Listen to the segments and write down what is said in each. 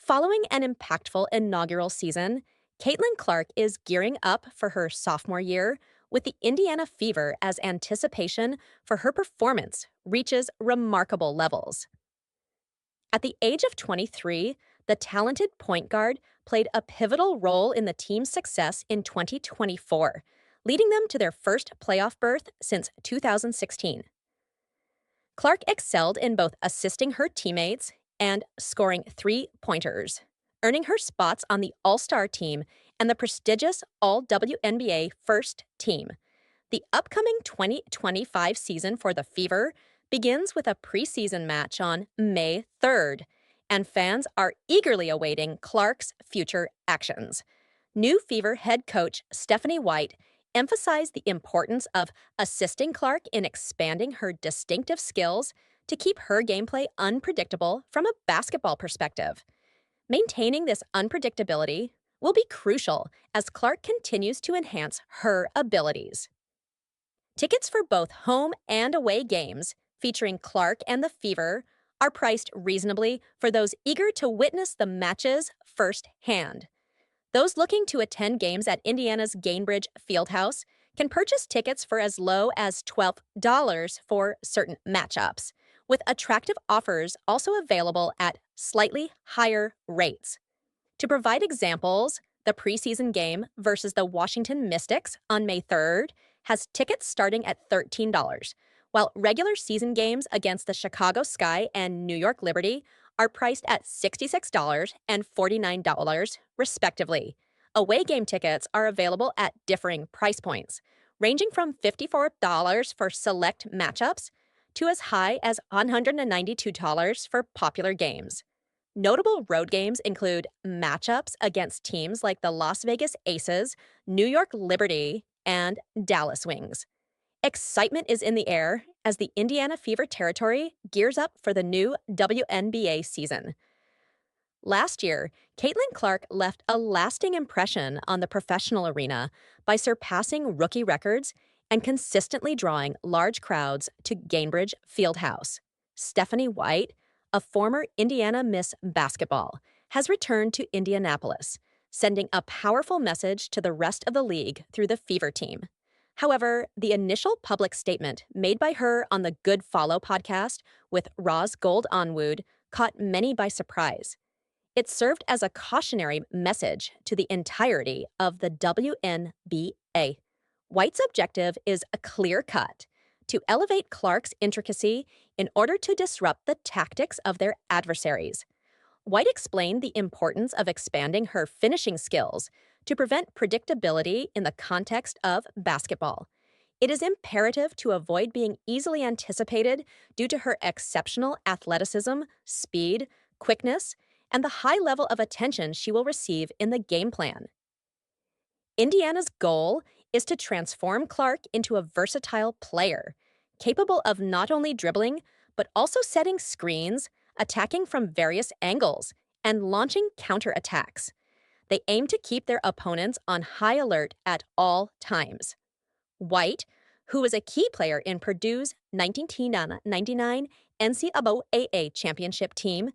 Following an impactful inaugural season, Caitlin Clark is gearing up for her sophomore year with the Indiana Fever as anticipation for her performance reaches remarkable levels. At the age of 23, the talented point guard played a pivotal role in the team's success in 2024, leading them to their first playoff berth since 2016. Clark excelled in both assisting her teammates and scoring three-pointers, earning her spots on the All-Star team and the prestigious All-WNBA First Team. The upcoming 2025 season for the Fever begins with a preseason match on May 3rd, and fans are eagerly awaiting Clark's future actions. New Fever head coach Lexie White emphasized the importance of assisting Clark in expanding her distinctive skills to keep her gameplay unpredictable from a basketball perspective. Maintaining this unpredictability will be crucial as Clark continues to enhance her abilities. Tickets for both home and away games featuring Clark and the Fever are priced reasonably for those eager to witness the matches firsthand. Those looking to attend games at Indiana's Gainbridge Fieldhouse can purchase tickets for as low as $12 for certain matchups, with attractive offers also available at slightly higher rates. To provide examples, the preseason game versus the Washington Mystics on May 3rd has tickets starting at $13, while regular season games against the Chicago Sky and New York Liberty are priced at $66 and $49, respectively. Away game tickets are available at differing price points, ranging from $54 for select matchups to as high as $192 for popular games. Notable road games include matchups against teams like the Las Vegas Aces, New York Liberty, and Dallas Wings. Excitement is in the air as the Indiana Fever territory gears up for the new WNBA season. Last year, Caitlin Clark left a lasting impression on the professional arena by surpassing rookie records and consistently drawing large crowds to Gainbridge Fieldhouse. Lexie White, a former Indiana Miss Basketball, has returned to Indianapolis, sending a powerful message to the rest of the league through the Fever team. However, the initial public statement made by her on the Good Follow podcast with Roz Gold Onwood caught many by surprise. It served as a cautionary message to the entirety of the WNBA. White's objective is a clear-cut: to elevate Clark's intricacy in order to disrupt the tactics of their adversaries. White explained the importance of expanding her finishing skills to prevent predictability in the context of basketball. It is imperative to avoid being easily anticipated due to her exceptional athleticism, speed, quickness, and the high level of attention she will receive in the game plan. Indiana's goal is to transform Clark into a versatile player, capable of not only dribbling, but also setting screens, attacking from various angles, and launching counterattacks. They aim to keep their opponents on high alert at all times. White, who was a key player in Purdue's 1999 NCAA championship team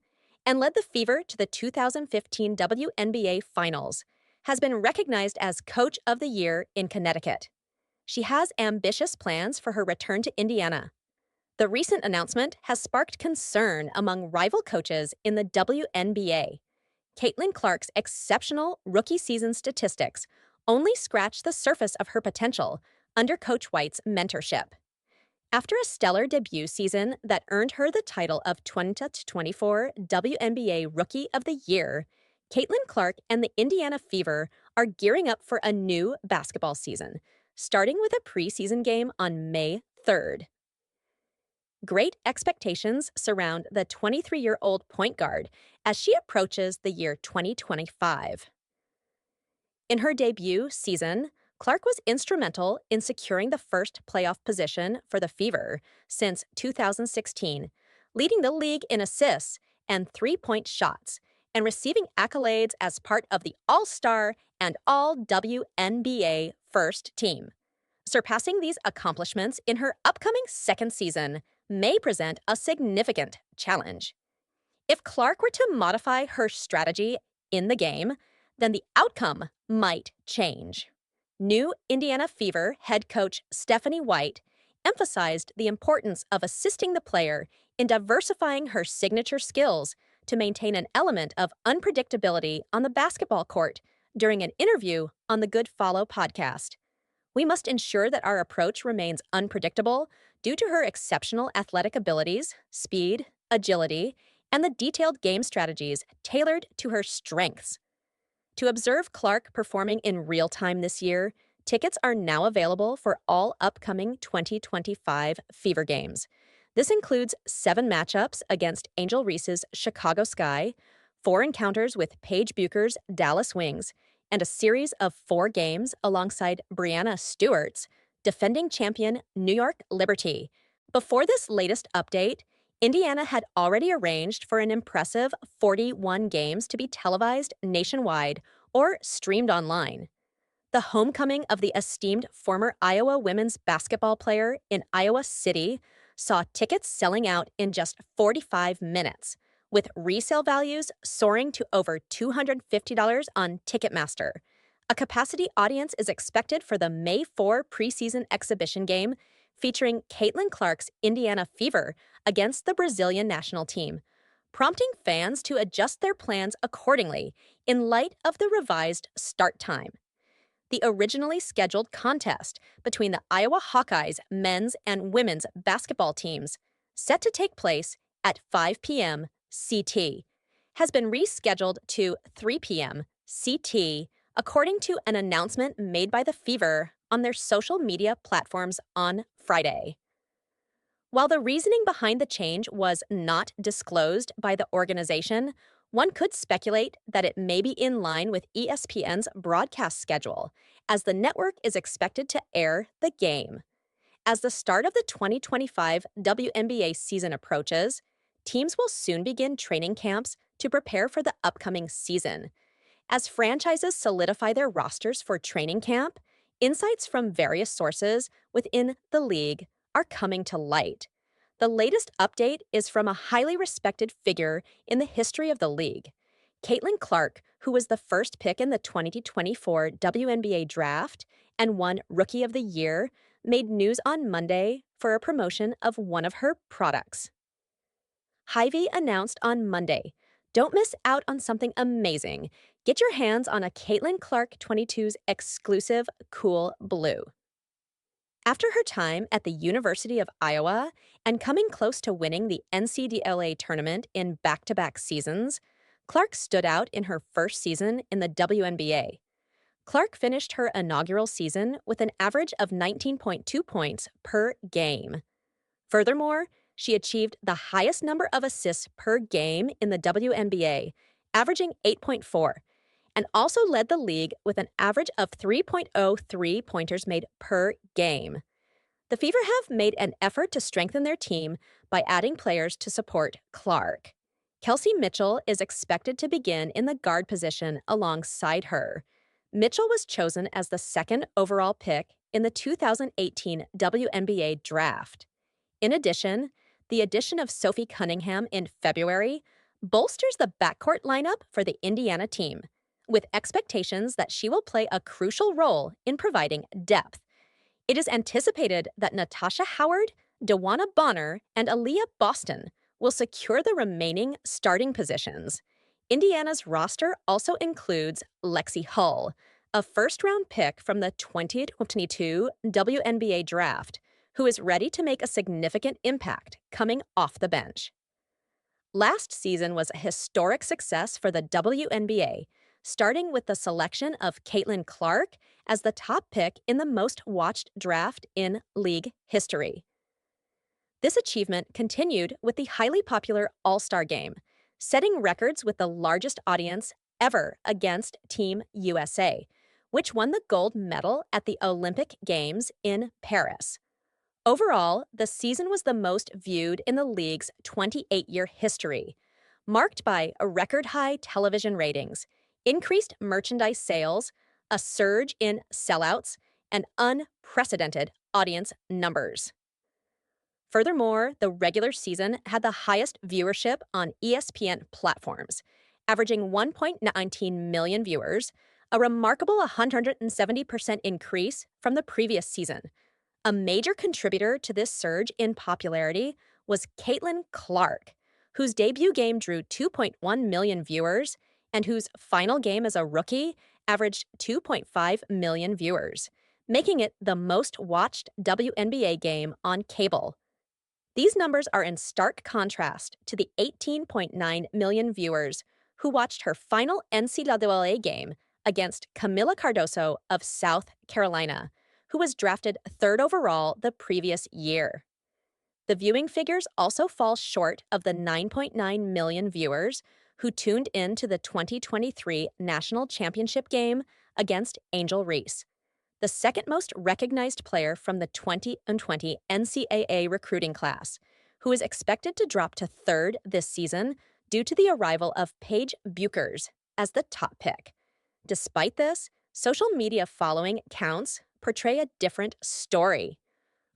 and led the Fever to the 2015 WNBA Finals, has been recognized as Coach of the Year in Connecticut. She has ambitious plans for her return to Indiana. The recent announcement has sparked concern among rival coaches in the WNBA. Caitlin Clark's exceptional rookie season statistics only scratch the surface of her potential under Coach White's mentorship. After a stellar debut season that earned her the title of 2024 WNBA Rookie of the Year, Caitlin Clark and the Indiana Fever are gearing up for a new basketball season, starting with a preseason game on May 3rd. Great expectations surround the 23-year-old point guard as she approaches the year 2025. In her debut season, Clark was instrumental in securing the first playoff position for the Fever since 2016, leading the league in assists and three-point shots, and receiving accolades as part of the All-Star and All-WNBA First Team. Surpassing these accomplishments in her upcoming second season may present a significant challenge. If Clark were to modify her strategy in the game, then the outcome might change. New Indiana Fever head coach Stephanie White emphasized the importance of assisting the player in diversifying her signature skills to maintain an element of unpredictability on the basketball court during an interview on the Good Follow podcast. We must ensure that our approach remains unpredictable due to her exceptional athletic abilities, speed, agility, and the detailed game strategies tailored to her strengths. To observe Clark performing in real time this year, tickets are now available for all upcoming 2025 Fever games. This includes 7 matchups against Angel Reese's Chicago Sky, 4 encounters with Paige Bucher's Dallas Wings, and a series of 4 games alongside Brianna Stewart's defending champion New York Liberty. Before this latest update, Indiana had already arranged for an impressive 41 games to be televised nationwide or streamed online. The homecoming of the esteemed former Iowa women's basketball player in Iowa City saw tickets selling out in just 45 minutes, with resale values soaring to over $250 on Ticketmaster. A capacity audience is expected for the May 4 preseason exhibition game featuring Caitlin Clark's Indiana Fever against the Brazilian national team, prompting fans to adjust their plans accordingly in light of the revised start time. The originally scheduled contest between the Iowa Hawkeyes men's and women's basketball teams, set to take place at 5 p.m. CT, has been rescheduled to 3 p.m. CT, according to an announcement made by the Fever on their social media platforms on Friday. While the reasoning behind the change was not disclosed by the organization, one could speculate that it may be in line with ESPN's broadcast schedule, as the network is expected to air the game. As the start of the 2025 WNBA season approaches, teams will soon begin training camps to prepare for the upcoming season. As franchises solidify their rosters for training camp, insights from various sources within the league are coming to light. The latest update is from a highly respected figure in the history of the league. Caitlin Clark, who was the first pick in the 2024 WNBA draft and won Rookie of the Year, made news on Monday for a promotion of one of her products. Hy-Vee announced on Monday, "Don't miss out on something amazing. Get your hands on a Caitlin Clark 22's exclusive Cool Blue." After her time at the University of Iowa and coming close to winning the NCAA tournament in back-to-back seasons, Clark stood out in her first season in the WNBA. Clark finished her inaugural season with an average of 19.2 points per game. Furthermore, she achieved the highest number of assists per game in the WNBA, averaging 8.4, and also led the league with an average of 3.0 three-pointers made per game. The Fever have made an effort to strengthen their team by adding players to support Clark. Kelsey Mitchell is expected to begin in the guard position alongside her. Mitchell was chosen as the second overall pick in the 2018 WNBA draft. In addition, the addition of Sophie Cunningham in February bolsters the backcourt lineup for the Indiana team, with expectations that she will play a crucial role in providing depth. It is anticipated that Natasha Howard, DeWanna Bonner, and Aaliyah Boston will secure the remaining starting positions. Indiana's roster also includes Lexie Hull, a first-round pick from the 2022 WNBA draft, who is ready to make a significant impact coming off the bench. Last season was a historic success for the WNBA, starting with the selection of Caitlin Clark as the top pick in the most-watched draft in league history. This achievement continued with the highly popular All-Star Game, setting records with the largest audience ever against Team USA, which won the gold medal at the Olympic Games in Paris. Overall, the season was the most viewed in the league's 28-year history, marked by a record-high television ratings, increased merchandise sales, a surge in sellouts, and unprecedented audience numbers. Furthermore, the regular season had the highest viewership on ESPN platforms, averaging 1.19 million viewers, a remarkable 170% increase from the previous season. A major contributor to this surge in popularity was Caitlin Clark, whose debut game drew 2.1 million viewers and whose final game as a rookie averaged 2.5 million viewers, making it the most watched WNBA game on cable. These numbers are in stark contrast to the 18.9 million viewers who watched her final NCAA game against Camila Cardoso of South Carolina, who was drafted third overall the previous year. The viewing figures also fall short of the 9.9 million viewers who tuned in to the 2023 National Championship game against Angel Reese, the second most recognized player from the 2020 NCAA recruiting class, who is expected to drop to third this season due to the arrival of Paige Buchers as the top pick. Despite this, social media following counts portray a different story.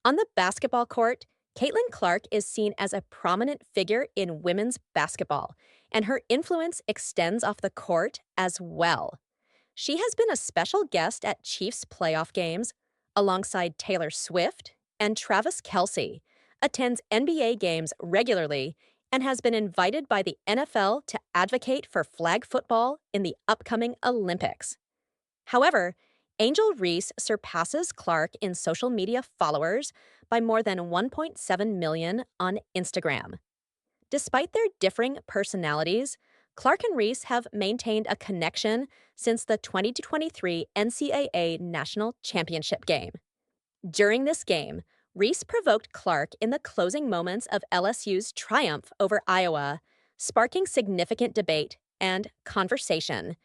On the basketball court, Caitlin Clark is seen as a prominent figure in women's basketball, and her influence extends off the court as well. She has been a special guest at Chiefs playoff games alongside Taylor Swift, and Travis Kelce, attends NBA games regularly, and has been invited by the NFL to advocate for flag football in the upcoming Olympics. However, Angel Reese surpasses Clark in social media followers by more than 1.7 million on Instagram. Despite their differing personalities, Clark and Reese have maintained a connection since the 2023 NCAA National Championship game. During this game, Reese provoked Clark in the closing moments of LSU's triumph over Iowa, sparking significant debate and conversation,